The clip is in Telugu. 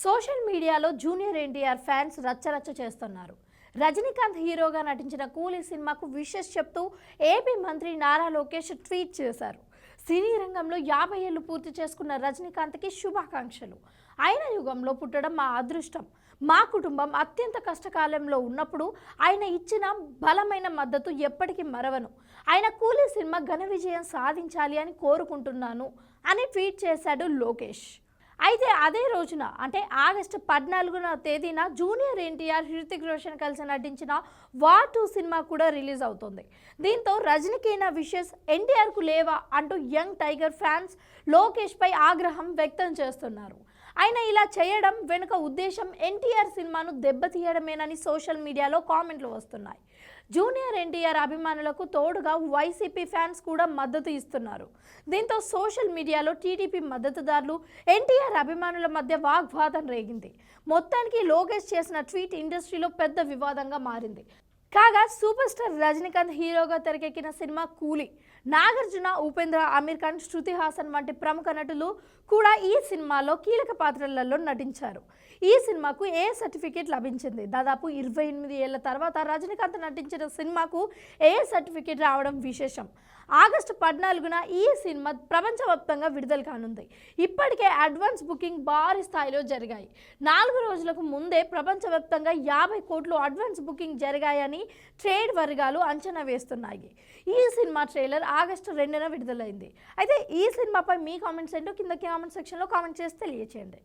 సోషల్ మీడియాలో జూనియర్ ఎన్టీఆర్ ఫ్యాన్స్ రచ్చరచ్చ చేస్తున్నారు. రజనీకాంత్ హీరోగా నటించిన కూలీ సినిమాకు విషెస్ చెప్తూ ఏపీ మంత్రి నారా లోకేష్ ట్వీట్ చేశారు. సినీ రంగంలో 50 ఏళ్లు పూర్తి చేసుకున్న రజనీకాంత్కి శుభాకాంక్షలు. ఆయన యుగంలో పుట్టడం మా అదృష్టం. మా కుటుంబం అత్యంత కష్టకాలంలో ఉన్నప్పుడు ఆయన ఇచ్చిన బలమైన మద్దతు ఎప్పటికీ మరవను. ఆయన కూలీ సినిమా ఘన విజయం సాధించాలి అని కోరుకుంటున్నాను అని ట్వీట్ చేశాడు లోకేష్. అయితే అదే రోజున అంటే ఆగస్టు 14వ తేదీన జూనియర్ ఎన్టీఆర్, హృతిక్ రోషన్ కలిసి నటించిన వార్ 2 సినిమా కూడా రిలీజ్ అవుతుంది. దీంతో రజనీకైనా విషెస్ ఎన్టీఆర్కు లేవా అంటూ యంగ్ టైగర్ ఫ్యాన్స్ లోకేష్పై ఆగ్రహం వ్యక్తం చేస్తున్నారు. ఆయన ఇలా చేయడం వెనుక ఉద్దేశం ఎన్టీఆర్ సినిమాను దెబ్బతీయడమేనని సోషల్ మీడియాలో కామెంట్లు వస్తున్నాయి. జూనియర్ ఎన్టీఆర్ అభిమానులకు తోడుగా వైసీపీ ఫ్యాన్స్ కూడా మద్దతు ఇస్తున్నారు. దీంతో సోషల్ మీడియాలో టీడీపీ మద్దతుదారులు, ఎన్టీఆర్ అభిమానుల మధ్య వాగ్వాదం రేగింది. మొత్తానికి లోకేష్ చేసిన ట్వీట్ ఇండస్ట్రీలో పెద్ద వివాదంగా మారింది. కాగా సూపర్ స్టార్ రజనీకాంత్ హీరోగా తెరకెక్కిన సినిమా కూలీ. నాగార్జున, ఉపేంద్ర, అమీర్ ఖాన్, శృతి హాసన్ వంటి ప్రముఖ నటులు కూడా ఈ సినిమాలో కీలక పాత్రలలో నటించారు. ఈ సినిమాకు ఏ సర్టిఫికేట్ లభించింది. దాదాపు 28 ఏళ్ల తర్వాత రజనీకాంత్ నటించిన సినిమాకు ఏ సర్టిఫికేట్ రావడం విశేషం. ఆగస్టు 14న ఈ సినిమా ప్రపంచవ్యాప్తంగా విడుదల కానుంది. ఇప్పటికే అడ్వాన్స్ బుకింగ్ భారీ స్థాయిలో జరిగాయి. 4 రోజులకు ముందే ప్రపంచవ్యాప్తంగా 50 కోట్లు అడ్వాన్స్ బుకింగ్ జరిగాయని ట్రేడ్ వర్గాలు అంచనా వేస్తున్నాయి. ఈ సినిమా ట్రైలర్ ఆగస్టు 2న విడుదలైంది. అయితే ఈ సినిమాపై మీ కామెంట్స్ ఏంటో కింద కామెంట్ సెక్షన్లో కామెంట్ చేసి తెలియచేయండి.